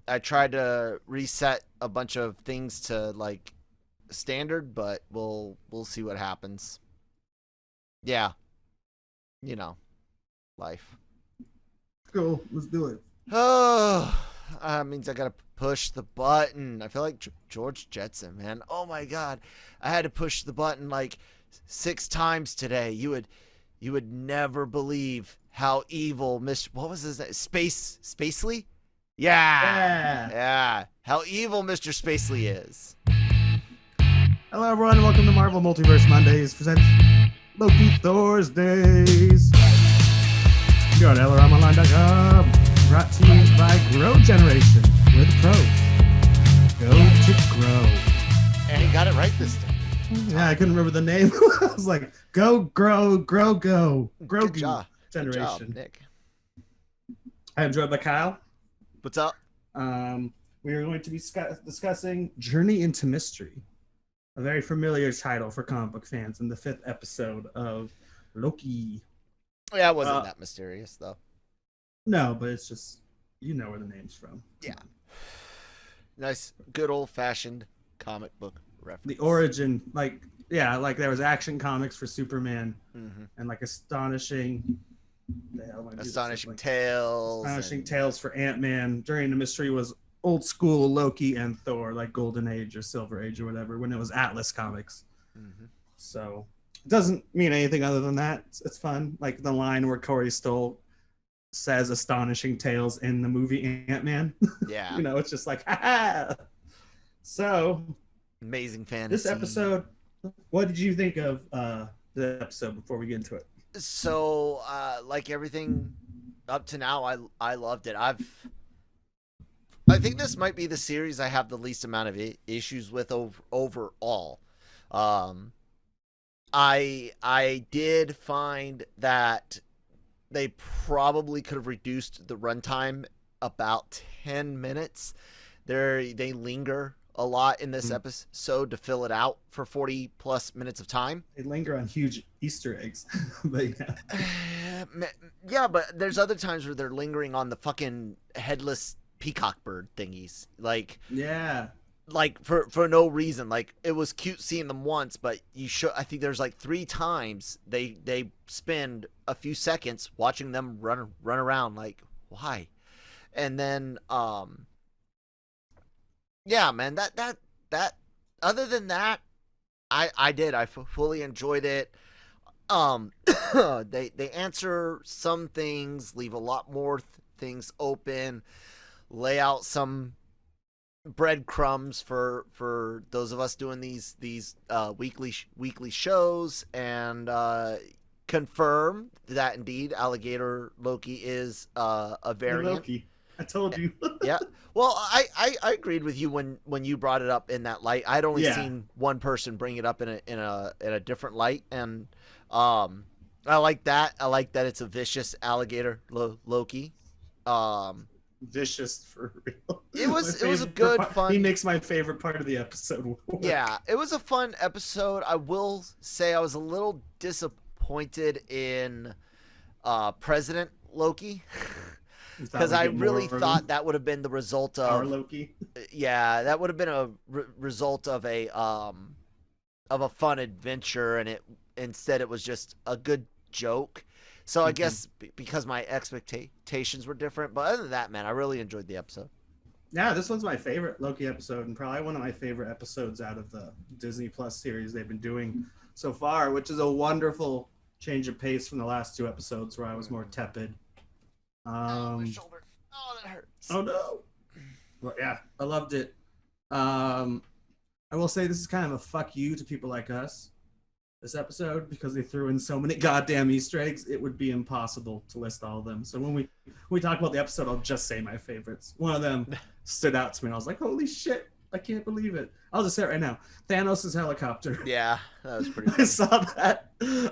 I tried to reset a bunch of things to like standard, but we'll see what happens. Yeah, you know, life. Cool. Let's do it. Oh, means I gotta push the button. I feel like George Jetson, man. Oh my god, I had to push the button like 6 times today. You would never believe how evil what was his name? Spacely? Yeah, Yeah. yeah. How evil Mr. Spacely is. Hello, everyone. Welcome to Marvel Multiverse Mondays. Presents Loki Thorsdays. You're on LRMonline.com. Brought to you by Grow Generation with pros. Go to grow. And he got it right this time. Yeah, I couldn't remember the name. I was like, go, grow, grow, go. Grow Good job. Generation. Good job, Nick. I am joined by Kyle. What's up? We are going to be discussing Journey Into Mystery, a very familiar title for comic book fans, in the 5th episode of Loki. Yeah, it wasn't that mysterious though. No, but it's just, you know where the name's from. Yeah. Nice, good old-fashioned comic book reference. The origin, like there was Action Comics for Superman, and like Astonishing Tales. Astonishing Tales for Ant-Man. Journey to Mystery was old school Loki and Thor, like Golden Age or Silver Age or whatever, when it was Atlas Comics. So it doesn't mean anything other than that. It's fun. Like the line where Corey Stoll says Astonishing Tales in the movie Ant-Man. Yeah. You know, it's just like, ha. So amazing fantasy. This episode, what did you think of the episode before we get into it? So, like everything up to now, I loved it. I think this might be the series I have the least amount of issues with overall. I did find that they probably could have reduced the runtime about 10 minutes. They linger a lot in this episode to fill it out for 40 plus minutes of time. They linger on huge Easter eggs. But yeah, but there's other times where they're lingering on the fucking headless peacock bird thingies. Like, yeah, like for no reason. Like, it was cute seeing them once, but I think there's like 3 times they spend a few seconds watching them run around. Like, why? And then yeah, man, that other than that, I fully enjoyed it. They answer some things, leave a lot more things open, lay out some breadcrumbs for those of us doing these weekly shows, and confirm that indeed alligator Loki is a variant. Loki. I told you. Yeah. Well, I agreed with you when you brought it up in that light. I'd only seen one person bring it up in a different light, and I like that. I like that it's a vicious alligator Loki. Vicious for real. It was a good fun. He makes my favorite part of the episode work. Yeah, it was a fun episode. I will say I was a little disappointed in President Loki. Because I really thought that would have been the result of Loki. Yeah, that would have been a result of a fun adventure, and instead it was just a good joke. So I guess because my expectations were different, but other than that, man, I really enjoyed the episode. Yeah, this one's my favorite Loki episode, and probably one of my favorite episodes out of the Disney Plus series they've been doing so far, which is a wonderful change of pace from the last 2 episodes where I was more tepid. My shoulder. Oh, that hurts. Oh no. Well, yeah, I loved it. I will say this is kind of a fuck you to people like us, this episode, because they threw in so many goddamn Easter eggs. It would be impossible to list all of them. So when we talk about the episode, I'll just say my favorites. One of them stood out to me, and I was like, holy shit, I can't believe it. I'll just say it right now. Thanos' helicopter. Yeah, that was pretty funny. I saw that.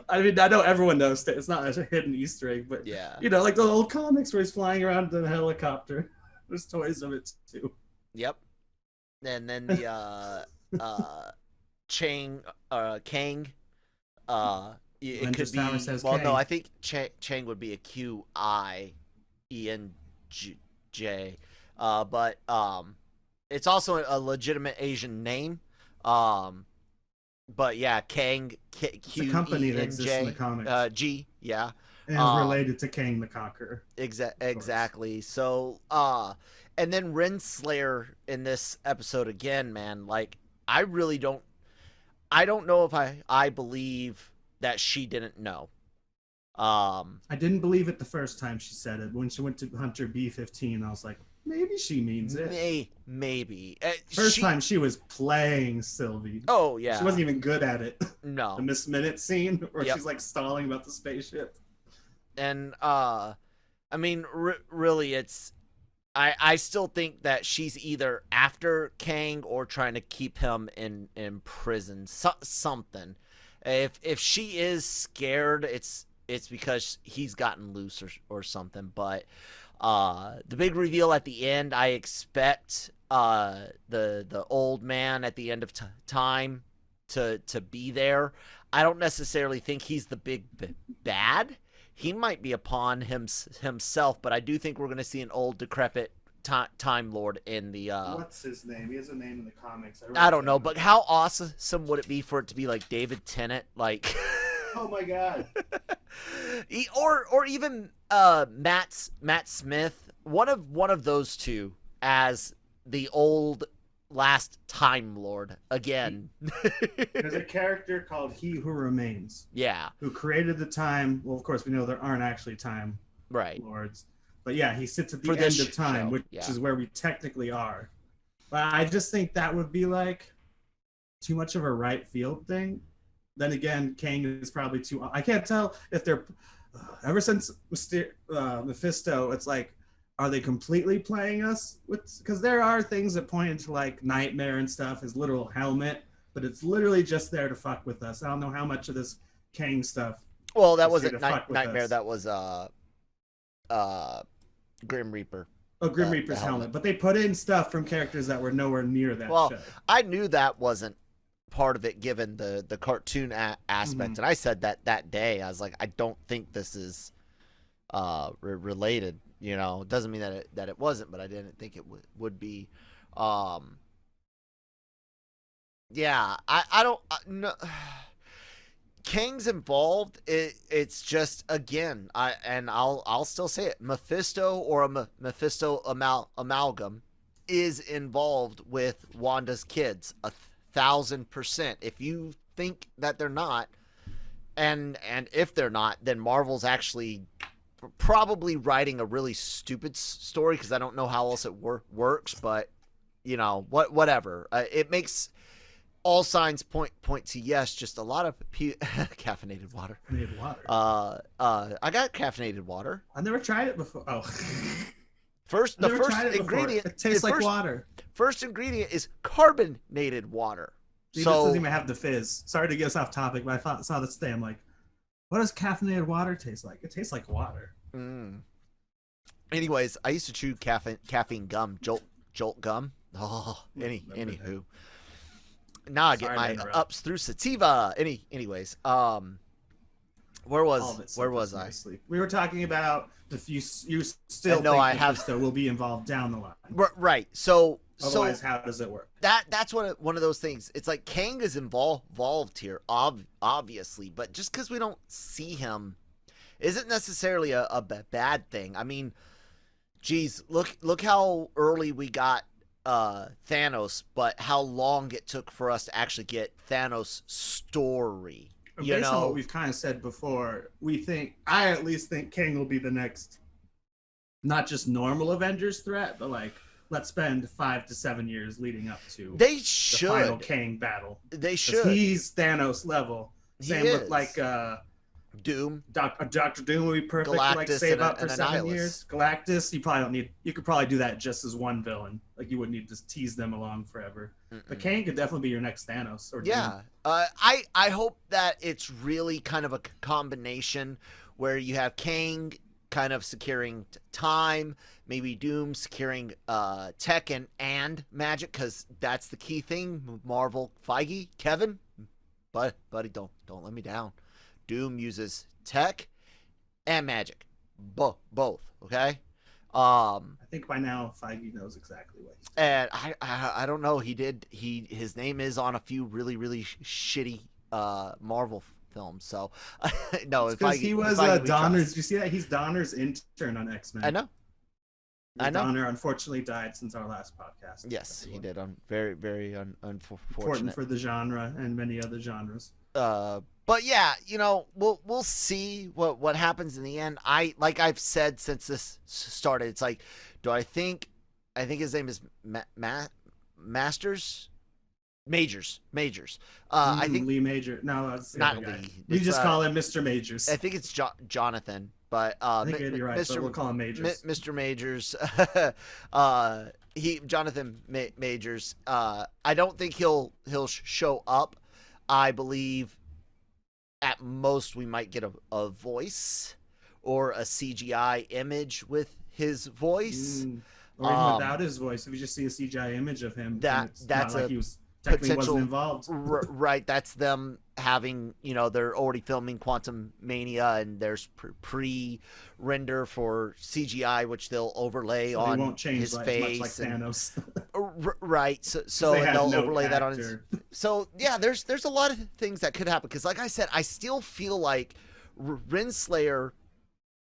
I mean, I know everyone knows that it's not a hidden Easter egg, but yeah, you know, like the old comics where he's flying around in a helicopter. There's toys of it too. Yep. And then the Kang. It could be. Well, Kang. No, I think Chang would be a Q-I-E-N-J. But it's also a legitimate Asian name. But yeah, Kang, It's a company that exists in the comics. G, yeah. And is related to Kang the Conqueror. Exactly. So, and then Renslayer in this episode again, man. Like, I really don't. I don't know if I believe that she didn't know. I didn't believe it the first time she said it. When she went to Hunter B-15, I was like, maybe she means it. Maybe. First time she was playing Sylvie. Oh yeah. She wasn't even good at it. No. The Miss Minute scene where she's like stalling about the spaceship. And I mean, really, it's. I still think that she's either after Kang or trying to keep him in prison. Something. If she is scared, it's because he's gotten loose or something. But the big reveal at the end, I expect the old man at the end of time to be there. I don't necessarily think he's the big bad. He might be a pawn himself, but I do think we're going to see an old, decrepit Time Lord in the... What's his name? He has a name in the comics. I don't know, but how awesome would it be for it to be like David Tennant? Like... Oh my god. or even Matt Smith. One of those two as the old... last Time Lord again. There's a character called He Who Remains. Yeah. Who created the time. Well, of course, we know there aren't actually time lords. But yeah, he sits at the end of time, which is where we technically are. But I just think that would be like too much of a right field thing. Then again, Kang is probably too... I can't tell if they're... ever since Mephisto, it's like, are they completely playing us? Because there are things that point into like Nightmare and stuff, his literal helmet, but it's literally just there to fuck with us. I don't know how much of this Kang stuff. Well, that wasn't Nightmare. Us. That was Grim Reaper. Oh, Grim Reaper's helmet. But they put in stuff from characters that were nowhere near that show. I knew that wasn't part of it given the cartoon aspect, and I said that day. I was like, I don't think this is related. You know, it doesn't mean that it wasn't, but I didn't think it would be. Yeah, I don't no. Kang's involved. It's just again, I'll still say it. Mephisto or a Mephisto amalgam is involved with Wanda's kids 1,000%. If you think that they're not, and if they're not, then Marvel's actually probably writing a really stupid story because I don't know how else it works. But you know whatever. It makes all signs point to yes. Just a lot of caffeinated water. Caffeinated water. I got caffeinated water. I've never tried it before. Oh. The first ingredient. It tastes like water. First ingredient is carbonated water. See, so this doesn't even have the fizz. Sorry to get us off topic, but I saw this today. I'm like, what does caffeinated water taste like? It tastes like water. Anyways, I used to chew caffeine gum, Jolt gum. Oh, anywho. Now I get my ups through sativa. Anyways, where was I? We were talking about if you still think Mephisto will be involved down the line. Right. So otherwise, how does it work? That's one of those things. It's like Kang is involved here, obviously, but just because we don't see him isn't necessarily a bad thing. I mean, geez, look how early we got Thanos, but how long it took for us to actually get Thanos' story. Based on what we've kind of said before, I at least think Kang will be the next, not just normal Avengers threat, but like, let's spend 5 to 7 years leading up to the final Kang battle. They should. He's Thanos level. Same with like Doom. Dr. Doom would be perfect Galactus to like save up for 7 years. Galactus, you could probably do that just as one villain. Like you wouldn't need to tease them along forever. But Kang could definitely be your next Thanos. Or yeah. I hope that it's really kind of a combination where you have Kang kind of securing time, maybe Doom securing tech and magic, because that's the key thing. Marvel, Feige, Kevin, buddy, don't let me down. Doom uses tech and magic, both. Okay, Um, I think by now Feige knows exactly what he's doing. and I don't know. His name is on a few really shitty Marvel films. So no, It's because he if was I we Donner's. trust. Did you see that? He's Donner's intern on X I Men. know. I know. Donner unfortunately died since our last podcast. Yes, he Everyone. did. Very Important unfortunate. for the genre and many other genres. But yeah, we'll see what happens in the end. Like I've said since this started, it's like, do I think his name is Masters Majors. I think Lee Major. No, that's the not other guy. Lee. We It's just call him Mr. Majors. I think it's Jonathan, but I think you're right, but we'll call him Majors. Mr. Majors, Jonathan Majors. I don't think he'll show up. I believe at most we might get a voice or a CGI image with his voice. Or even without his voice, if you just see a CGI image of him, that's not like he was technically wasn't involved. Right, that's them having, they're already filming Quantum Mania, and there's pre-render for CGI, which they'll overlay so on won't change his much face. like Thanos. Right, so and they'll overlay that on his. So yeah, there's a lot of things that could happen because, like I said, I still feel like Renslayer.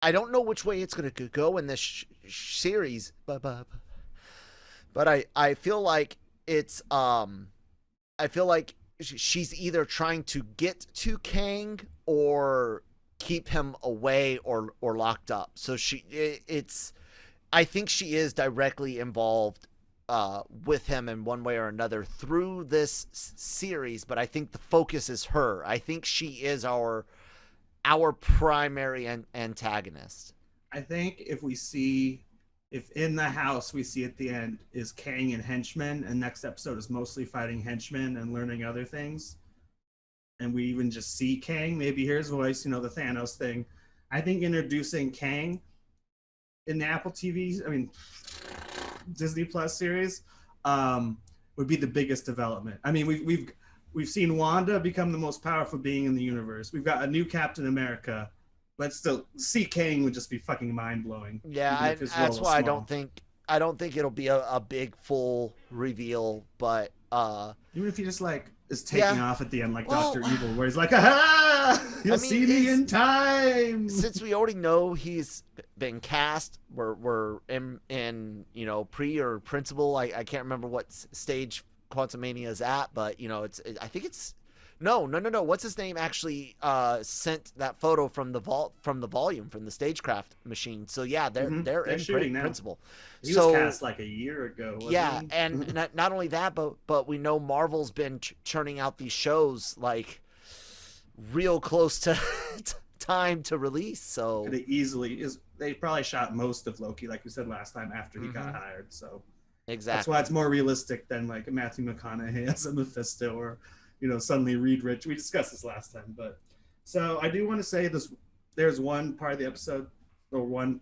I don't know which way it's going to go in this series, but I feel like it's I feel like she's either trying to get to Kang or keep him away or locked up. So I think she is directly involved with him in one way or another through this series, but I think the focus is her. I think she is our primary antagonist. I think if in the house we see at the end is Kang and henchmen, and next episode is mostly fighting henchmen and learning other things, and we even just see Kang, maybe hear his voice, the Thanos thing. I think introducing Kang in the Apple TV, Disney Plus series, would be the biggest development. I mean, we've seen Wanda become the most powerful being in the universe. We've got a new Captain America. But still, see Kang would just be fucking mind blowing. Yeah, that's why I don't think it'll be a big full reveal. But even if he just is taking off at the end, like Dr. Evil, where he's like, "Aha! You'll see me in time." Since we already know he's been cast, we're in pre or principal. I can't remember what stage Quantumania is at, but I think it's. No. What's his name actually sent that photo from the volume from the stagecraft machine. So yeah, they're in shooting principle. He was cast like a year ago. Yeah, and not only that, but we know Marvel's been churning out these shows like real close to time to release. So they probably shot most of Loki, like we said last time, after he got hired. So exactly, that's why it's more realistic than like Matthew McConaughey as a Mephisto or. Suddenly Reed Rich. We discussed this last time, but so I do want to say this. There's one part of the episode, or one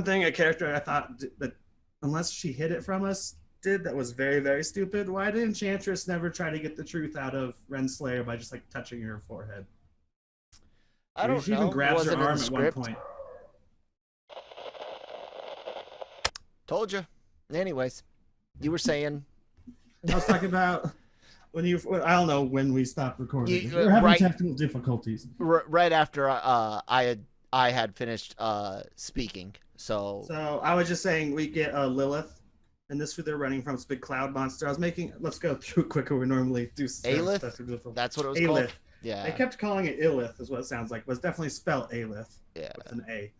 thing, a character I thought that, unless she hid it from us, that was very, very stupid. Why did Enchantress never try to get the truth out of Renslayer by just touching her forehead? I don't know. She even grabs her arm at one point. Told you. Anyways, you were saying. I was talking about I don't know when we stopped recording. We're having technical difficulties. Right after I had finished speaking. So I was just saying we get Lilith, and this is who they're running from. It's a big cloud monster. Let's go through it quicker. We normally do. Alith? That's what it was Alith. called? Yeah. They kept calling it Illith, is what it sounds like, but it's definitely spelled Alith. Yeah. With an A.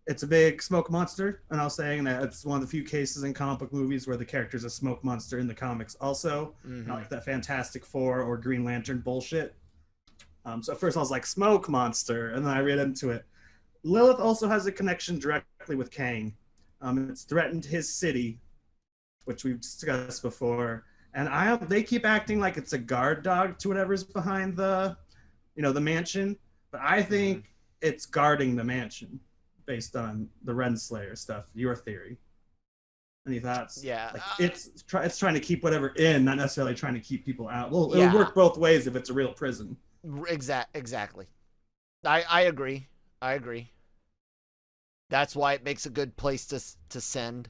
It's a big smoke monster, and I was saying that it's one of the few cases in comic book movies where the character's a smoke monster in the comics also. Not like that Fantastic Four or Green Lantern bullshit. So at first I was like, smoke monster, and then I read into it. Lilith also has a connection directly with Kang. It's threatened his city, which we've discussed before, and they keep acting like it's a guard dog to whatever's behind the mansion, but I think it's guarding the mansion. Based on the Renslayer stuff, your theory. Any thoughts? Yeah, it's trying to keep whatever in, not necessarily trying to keep people out. Well, it'll work both ways if it's a real prison. Exactly. I agree. That's why it makes a good place to send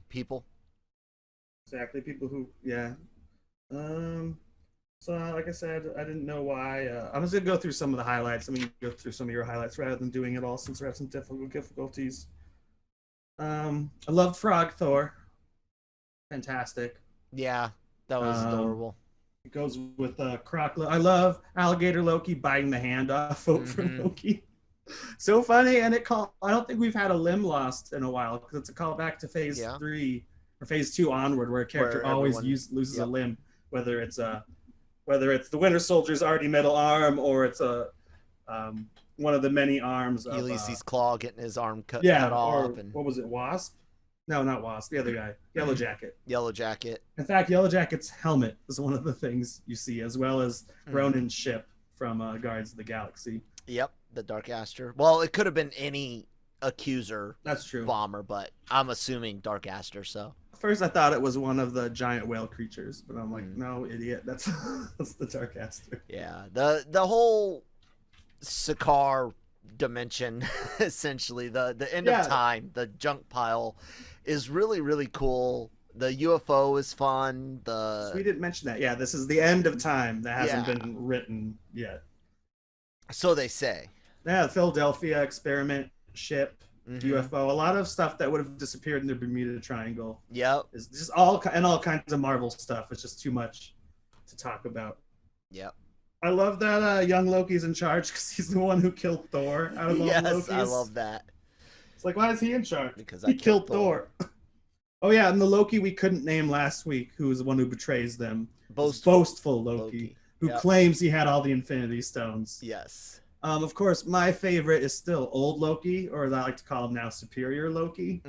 people. Exactly. People who, yeah. So, like I said, I didn't know why. I'm just gonna go through some of the highlights. I mean, go through some of your highlights rather than doing it all since we have some difficulties. I loved Frog Thor. Fantastic. Yeah, that was adorable. It goes with Croc. I love Alligator Loki biting the hand off for Loki. So funny, and I don't think we've had a limb lost in a while because it's a callback to Phase 3 or Phase 2 onward, where a character always loses a limb, whether it's the Winter Soldier's already metal arm or it's one of the many arms. Ulysses Claw getting his arm cut off. And what was it? Wasp? No, not Wasp. The other guy, Yellow Jacket. Yellow Jacket. In fact, Yellow Jacket's helmet is one of the things you see, as well as Ronin's ship from Guardians of the Galaxy. Yep, the Dark Aster. Well, it could have been any Accuser. That's true. Bomber, but I'm assuming Dark Aster. So first, I thought it was one of the giant whale creatures, but I'm like, no, idiot. That's the Dark Aster. Yeah, the whole Sakaar dimension, essentially the end of time, the junk pile, is really, really cool. The UFO is fun. We didn't mention that. Yeah, this is the end of time that hasn't been written yet. So they say. Yeah, the Philadelphia experiment ship, UFO, a lot of stuff that would have disappeared in the Bermuda Triangle. Yep. It's just all kinds of Marvel stuff. It's just too much to talk about. Yep. I love that young Loki's in charge because he's the one who killed Thor out of all the Lokis. I love that. It's like, why is he in charge? Because he killed Thor. Oh yeah, and the Loki we couldn't name last week, who is the one who betrays them. Boastful Loki. Who claims he had all the Infinity Stones. Yes. Of course, my favorite is still old Loki, or as I like to call him now, Superior Loki,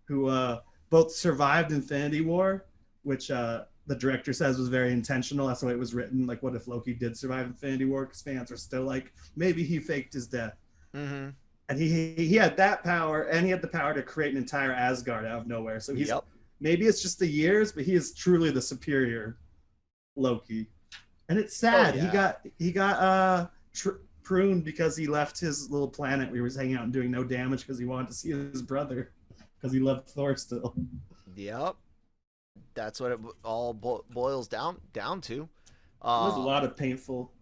who both survived Infinity War, which the director says was very intentional. That's the way it was written. Like, what if Loki did survive Infinity War? Because fans are still like, maybe he faked his death. And he had that power, and he had the power to create an entire Asgard out of nowhere. So he's maybe it's just the years, but he is truly the superior Loki. And it's sad. He got pruned because he left his little planet where he was hanging out and doing no damage because he wanted to see his brother because he loved Thor still. Yep. That's what it all boils down to. There's a lot of painful.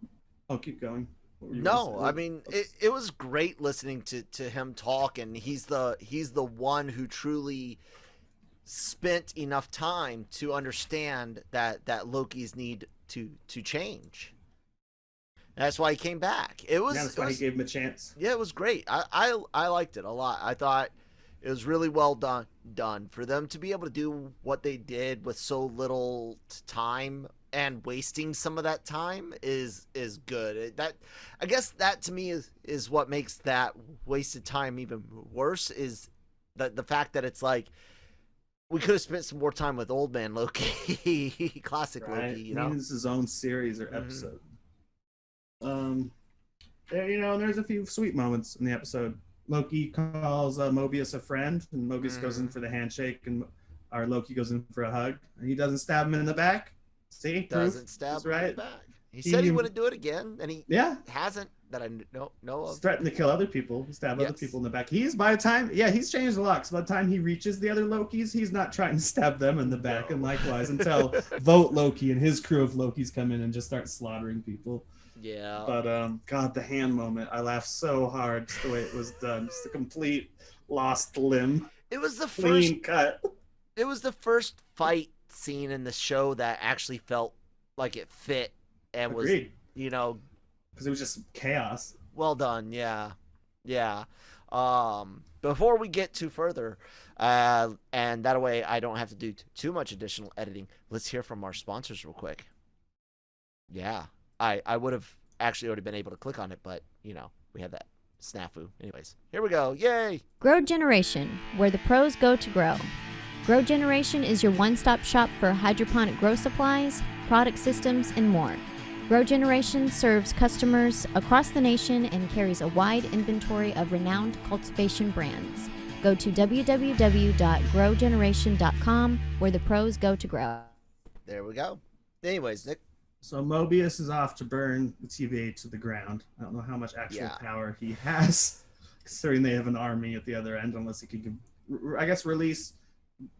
I'll keep going. No, I mean it was great listening to him talk, and he's the one who truly spent enough time to understand that Loki's need to change. And that's why he came back. That's why he gave him a chance. Yeah, it was great. I liked it a lot. I thought it was really well done for them to be able to do what they did with so little time, and wasting some of that time is good. I guess that to me is what makes that wasted time even worse, is the fact that it's like we could have spent some more time with Old Man Loki, classic Loki. You know, this is his own series or episode. There's a few sweet moments in the episode. Loki calls Mobius a friend, and Mobius goes in for the handshake, and our Loki goes in for a hug, and he doesn't stab him in the back. See, doesn't stab him in the back. He said he wouldn't do it again, and he hasn't, that I know of. He's threatened to kill other people, stab other people in the back. He's changed a lot. Because by the time he reaches the other Lokis, he's not trying to stab them in the back, and likewise until Vote Loki and his crew of Lokis come in and just start slaughtering people. Yeah. But God, the hand moment, I laughed so hard just the way it was done. Just a complete lost limb. It was the clean cut. It was the first fight scene in the show that actually felt like it fit and Agreed. Was, because it was just chaos. Well done. Yeah. Before we get too further, and that way I don't have to do too much additional editing, let's hear from our sponsors real quick. Yeah. I would have actually already been able to click on it, but, we had that snafu. Anyways, here we go. Yay! Grow Generation, where the pros go to grow. Grow Generation is your one-stop shop for hydroponic grow supplies, product systems, and more. Grow Generation serves customers across the nation and carries a wide inventory of renowned cultivation brands. Go to www.growgeneration.com, where the pros go to grow. There we go. Anyways, Nick. So Mobius is off to burn the TVA to the ground. I don't know how much actual power he has. considering they have an army at the other end, unless he could, I guess, release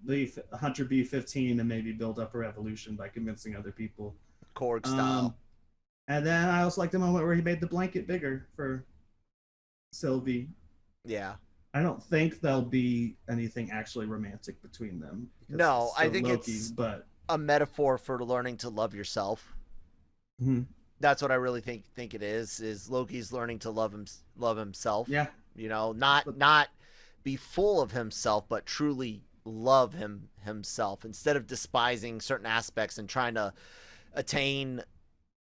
the Hunter B-15 and maybe build up a revolution by convincing other people. Korg style. And then I also like the moment where he made the blanket bigger for Sylvie. Yeah. I don't think there'll be anything actually romantic between them. No, I think Loki, it's but a metaphor for learning to love yourself. Mhm. That's what I really think it is Loki's learning to love himself. Yeah. You know, not be full of himself, but truly love himself instead of despising certain aspects and trying to attain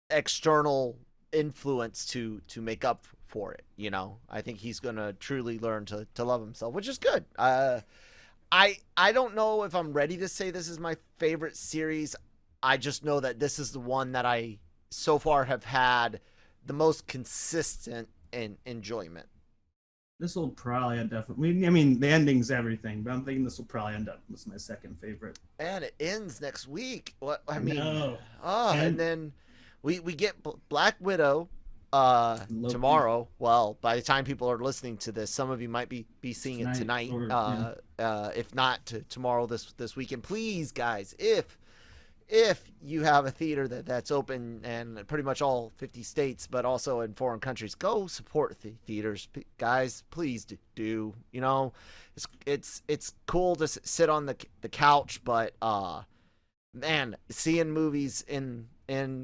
external influence to make up for it. You know, I think he's gonna truly learn to love himself, which is good. I don't know if I'm ready to say this is my favorite series. I just know that this is the one that I so far have had the most consistent enjoyment. This will probably end up. I mean, the ending's everything, but I'm thinking this will probably end up as my second favorite. And it ends next week. What I mean, No. And then we get Black Widow Loki. tomorrow. Well, by the time people are listening to this, some of you might be seeing it tonight. Or, If not tomorrow, this weekend. Please, guys, if you have a theater that's open in pretty much all 50 states, but also in foreign countries, go support theaters, guys. Please do. You know, it's cool to sit on the couch, but man, seeing movies in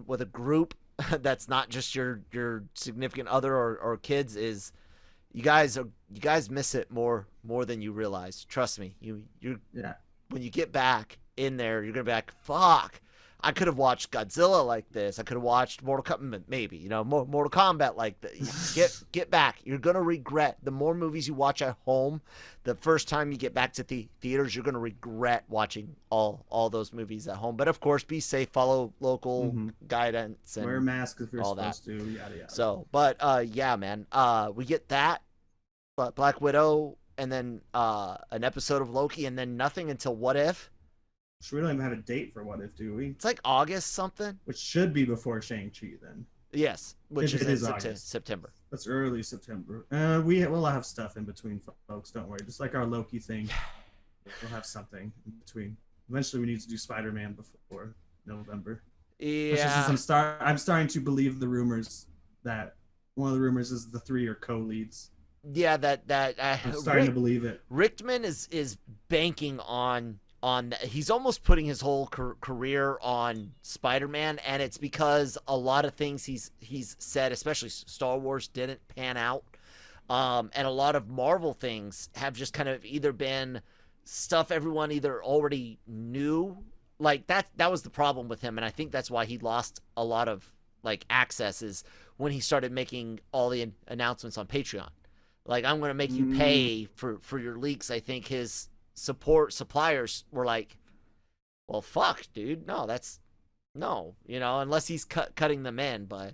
with a group that's not just your significant other or kids is, you guys miss it more than you realize. Trust me. You when you get back in there, you're gonna be like, fuck, I could have watched Godzilla like this. I could have watched Mortal Kombat, maybe, you know, Mortal Kombat like this. Get back. You're gonna regret. The more movies you watch at home, the first time you get back to the theaters, you're gonna regret watching all those movies at home. But of course, be safe, follow local guidance, and wear a mask if you're all supposed that. to. Yada yada. So, but yeah, man, we get that, Black Widow, and then an episode of Loki, and then nothing until What If. So we don't even have a date for What If, do we? It's like August something. Which should be before Shang-Chi then. Yes, which It is is in September. That's early September. We'll have stuff in between, folks. Don't worry. Just like our Loki thing, we'll have something in between. Eventually, we need to do Spider-Man before November. Yeah. Since I'm starting to believe the rumors that one of the rumors is the 3 are co-leads. Yeah, that I'm starting to believe it. Richtman is banking on he's almost putting his whole career on Spider-Man, and it's because a lot of things he's said, especially Star Wars, didn't pan out, and a lot of Marvel things have just kind of either been stuff everyone either already knew, like that was the problem with him, and I think that's why he lost a lot of like access, is when he started making all the announcements on Patreon. Like, I'm going to make you pay for your leaks. I think his suppliers were like, well, fuck, dude. No, you know, unless he's cutting them in. But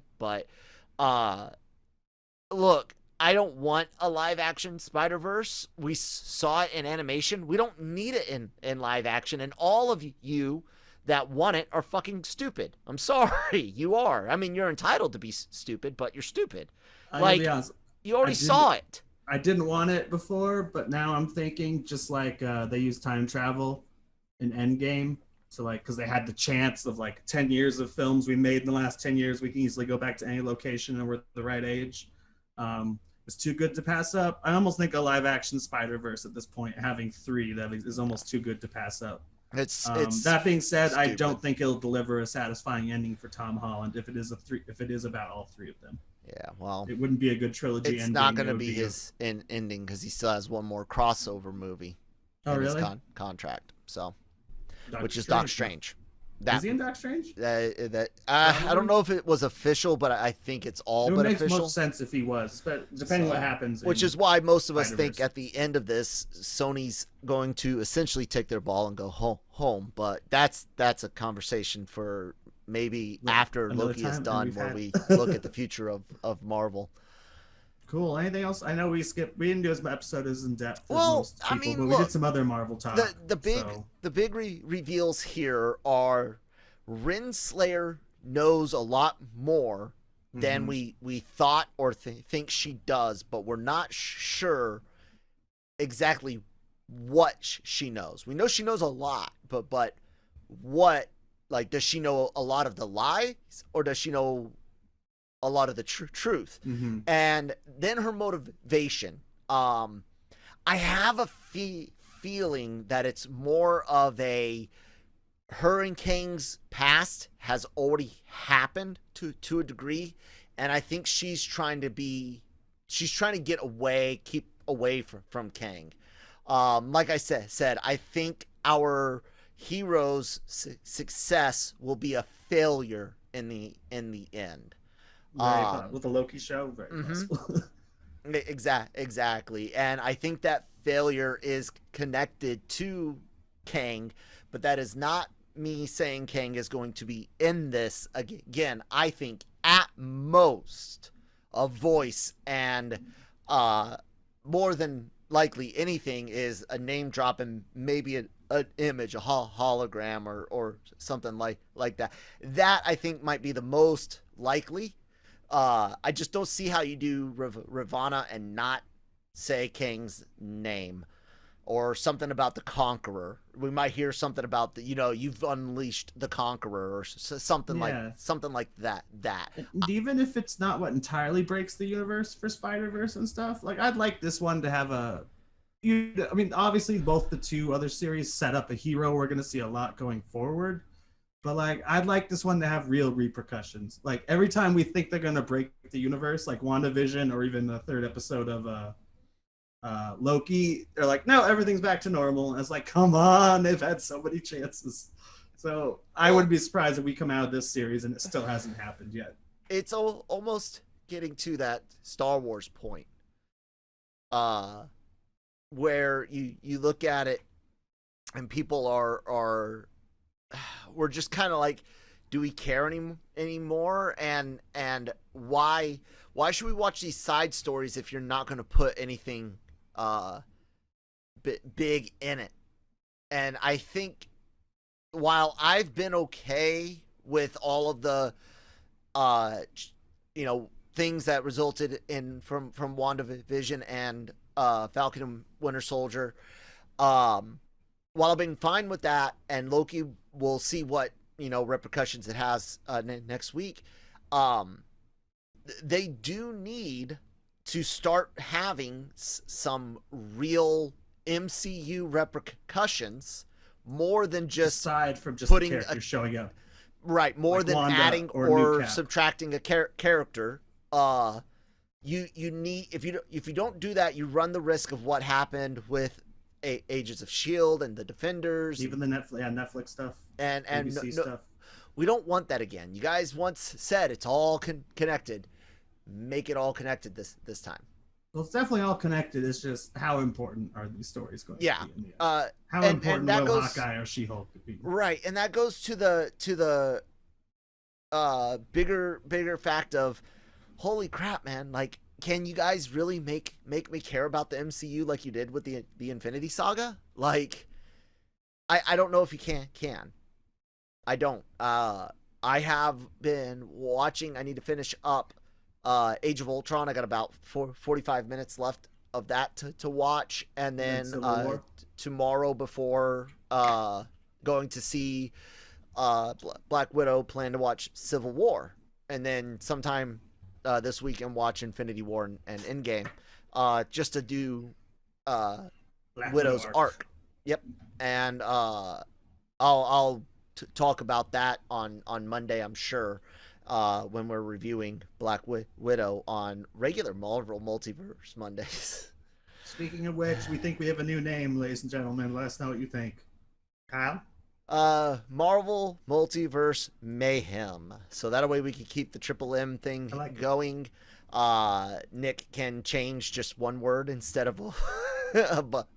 look, I don't want a live action Spider-Verse. We saw it in animation. We don't need it in live action. And all of you that want it are fucking stupid. I'm sorry. You are. I mean, you're entitled to be stupid, but you're stupid. Be honest, you already saw it. I didn't want it before, but now I'm thinking, just like they use time travel in Endgame. So, like, because they had the chance of like 10 years of films we made in the last 10 years, we can easily go back to any location and we're the right age. It's too good to pass up. I almost think a live action Spider-Verse at this point, having 3, that is almost too good to pass up. It's that being said, stupid. I don't think it'll deliver a satisfying ending for Tom Holland if it is about all 3 of them. Yeah, well, it wouldn't be a good trilogy ending. It's not going to be his ending because he still has one more crossover movie in really? his contract. So, which is Strange. Doc Strange. Is he in Doc Strange? I don't know if it was official, but I think it's all but official. It would make most sense if he was, but depending what happens. Which is why most of us think at the end of this, Sony's going to essentially take their ball and go home. But that's a conversation for maybe after Loki is done, where we look at the future of Marvel. Cool. Anything else? I know we didn't do as much episode as in depth. Well, most people, I mean, but look, we did some other Marvel talk. The big reveals here are Renslayer knows a lot more than we thought or think she does, but we're not sure exactly what she knows. We know she knows a lot, but what, like, does she know a lot of the lies, or does she know a lot of the truth? And then her motivation. I have a feeling that it's more of a, her and Kang's past has already happened to a degree, and I think she's trying to get away, keep away from Kang. Like I said, I think our hero's success will be a failure in the end. With the Loki show, very possible. Exactly, and I think that failure is connected to Kang, but that is not me saying Kang is going to be in this again. I think at most a voice, and more than likely anything is a name drop and maybe an image, a hologram, or something like that. That I think might be the most likely. I just don't see how you do Ravonna and not say Kang's name, or something about the Conqueror. We might hear something about you've unleashed the Conqueror, or something like that. And even if it's not what entirely breaks the universe for Spider-Verse and stuff, like, I'd like this one to have I mean, obviously both the two other series set up a hero we're going to see a lot going forward. But, like, I'd like this one to have real repercussions. Like, every time we think they're going to break the universe, like WandaVision or even the third episode of Loki, they're like, no, everything's back to normal. And it's like, come on, they've had so many chances. So I wouldn't be surprised if we come out of this series and it still hasn't happened yet. It's almost getting to that Star Wars point, where you look at it and people are we're just kind of like, do we care anymore? And why should we watch these side stories if you're not going to put anything big in it? And I think while I've been okay with all of the things that resulted from WandaVision and Falcon and Winter Soldier, while I've been fine with that, and Loki, we'll see what repercussions it has next week. They do need to start having some real MCU repercussions, more than just aside from just putting the character showing up, right? More like than Wanda adding or subtracting a character. You need, if you don't do that, you run the risk of what happened with Agents of S.H.I.E.L.D. and the Defenders, even the Netflix stuff, and ABC stuff. We don't want that again. You guys once said it's all connected. Make it all connected this time. Well, it's definitely all connected. It's just, how important are these stories going to be in the end? How and important that will goes, Hawkeye or She-Hulk be? Right, and that goes to the bigger fact of, holy crap, man! Like, can you guys really make me care about the MCU like you did with the Infinity Saga? Like, I don't know if you can. I don't. I have been watching. I need to finish up Age of Ultron. I got about 45 minutes left of that to watch, and then tomorrow, before going to see Black Widow, plan to watch Civil War, and then sometime this weekend watch Infinity War and Endgame, just to do Widow's arc. Yep, and I'll talk about that on Monday, I'm sure, when we're reviewing Black Widow on regular Marvel Multiverse Mondays. Speaking of which, we think we have a new name, ladies and gentlemen. Let us know what you think. Kyle? Marvel Multiverse Mayhem. So that way we can keep the Triple M thing going. Nick can change just one word instead of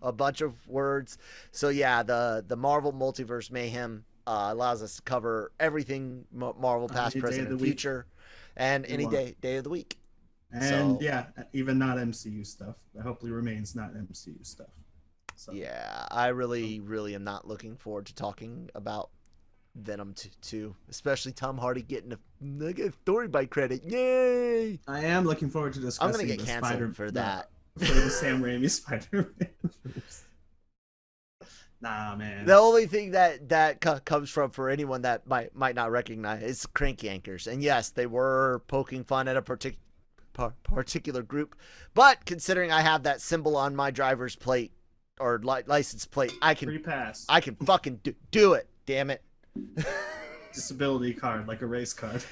a bunch of words. So yeah, the Marvel Multiverse Mayhem allows us to cover everything Marvel, past, present, and future, and any day of the week. And yeah, even not MCU stuff. That hopefully remains not MCU stuff. So. Yeah, I really am not looking forward to talking about Venom 2, especially Tom Hardy getting a story by credit. Yay! I am looking forward to discussing I'm gonna get the canceled for that. For the Sam Raimi Spider-Man. Nah, man. The only thing that comes from, for anyone that might not recognize, is crank yankers. And yes, they were poking fun at a particular group, but considering I have that symbol on my driver's plate or license plate, I can Free pass. I can fucking do it. Damn it. Disability card, like a race card.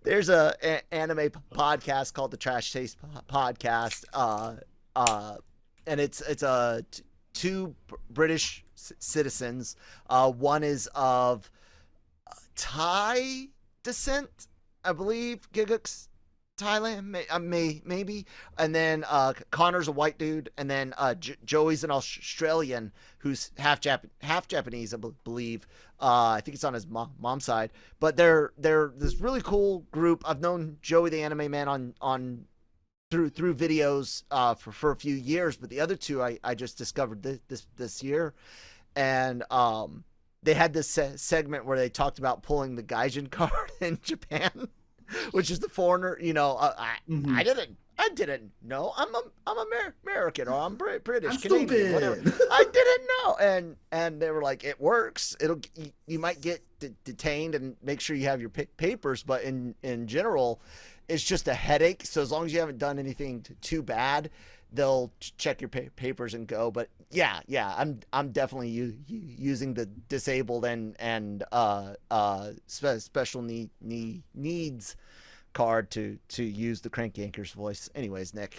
There's a anime podcast called the Trash Taste Podcast, and it's two British citizens. One is of Thai descent, I believe. Gigux, Thailand, maybe. And then Connor's a white dude, and then Joey's an Australian who's half Japanese, I believe. I think it's on his mom's side. But they're this really cool group. I've known Joey the Anime Man on through videos for a few years, but the other two I just discovered this year, and they had this segment where they talked about pulling the Gaijin card in Japan, which is the foreigner. I didn't know. I'm American, or I'm British, I'm Canadian, stupid. whatever. I didn't know, and they were like, it works. You might get detained, and make sure you have your papers, but in general, it's just a headache. So as long as you haven't done anything too bad, they'll check your papers and go. But yeah, I'm definitely using the disabled and special needs card to use the Crank Yankers voice. Anyways, Nick.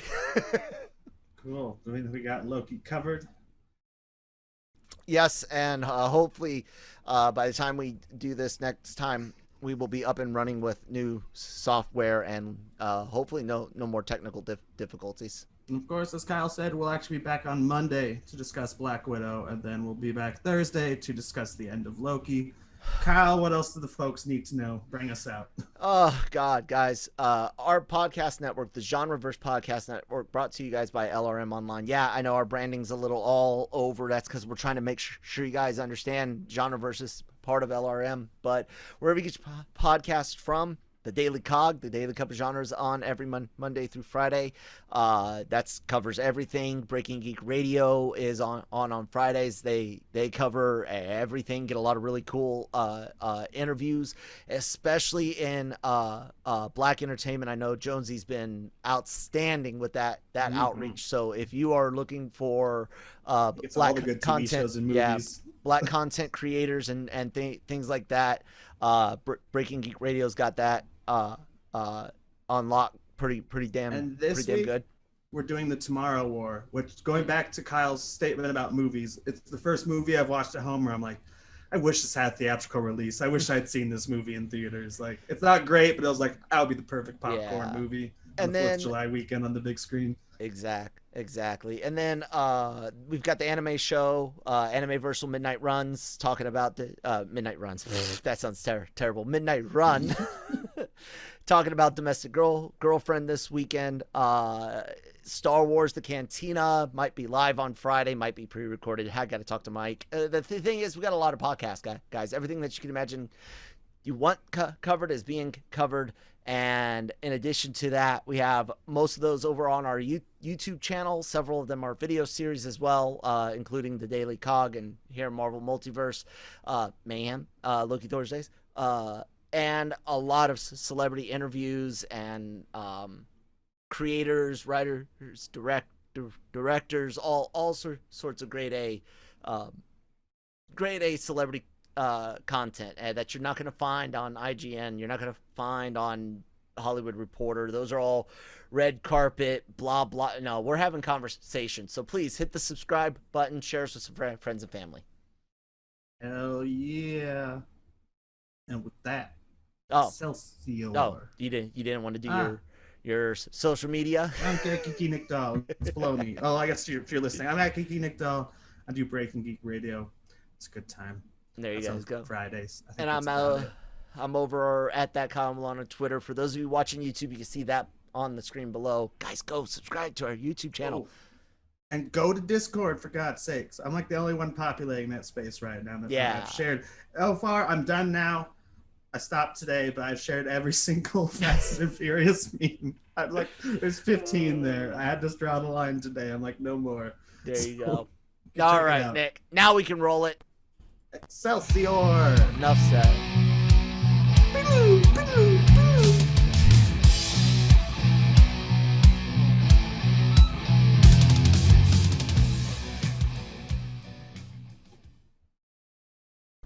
Cool. I mean, we got Loki covered. Yes, and hopefully by the time we do this next time, we will be up and running with new software and hopefully no more technical difficulties. And of course, as Kyle said, we'll actually be back on Monday to discuss Black Widow, and then we'll be back Thursday to discuss the end of Loki. Kyle, what else do the folks need to know? Bring us out. Oh, God, guys. Our podcast network, the Genreverse Podcast Network, brought to you guys by LRM Online. Yeah, I know our branding's a little all over. That's because we're trying to make sure you guys understand Genreverse is part of LRM. But wherever you get your podcasts from, the Daily Cog, the Daily Cup of Genres, on every Monday through Friday. That covers everything. Breaking Geek Radio is on Fridays. They cover everything. Get a lot of really cool interviews, especially in Black entertainment. I know Jonesy's been outstanding with that outreach. So if you are looking for Black all the good content, TV shows and movies. Black content creators and things like that, Breaking Geek Radio's got that on lock pretty damn good. We're doing the Tomorrow War, which, going back to Kyle's statement about movies, it's the first movie I've watched at home where I'm like, I wish this had theatrical release. I wish I'd seen this movie in theaters. Like, it's not great, but I was like, that would be the perfect popcorn movie on the 4th of July weekend on the big screen. Exactly. And then we've got the anime show, Animeversal Midnight Runs, talking about the Midnight Runs. That sounds terrible. Midnight Run. Talking about Domestic Girlfriend this weekend. Star Wars The Cantina might be live on Friday, might be pre-recorded. I got to talk to Mike. The thing is, we got a lot of podcasts, guys. Everything that you can imagine you want covered is being covered. And in addition to that, we have most of those over on our YouTube channel. Several of them are video series as well, including the Daily Cog and here Marvel Multiverse, Mayhem, Loki Thorsdays, and a lot of celebrity interviews and creators, writers, directors, all sorts of grade A celebrity content that you're not going to find on IGN, you're not going to find on Hollywood Reporter. Those are all red carpet, blah, blah. No, we're having conversations. So please hit the subscribe button, share us with some friends and family. Hell yeah. And with that, Celsior. Oh, you didn't want to do your social media? I'm Geeky Nick Doll. It's Baloney. Oh, I guess if you're listening, I'm at Geeky Nick Doll. I do Breaking Geek Radio. It's a good time. There you guys go. Fridays. And I'm over at that column on Twitter. For those of you watching YouTube, you can see that on the screen below. Guys, go subscribe to our YouTube channel. And go to Discord, for God's sakes. I'm like the only one populating that space right now. Yeah. I've shared. So far, I'm done now. I stopped today, but I've shared every single Fast and Furious meme. I'm like, there's 15 there. I had to draw the line today. I'm like, no more. There you go. Check All it right, out. Nick. Now we can roll it. Excelsior! Enough said. Boo-doo, boo-doo, boo-doo.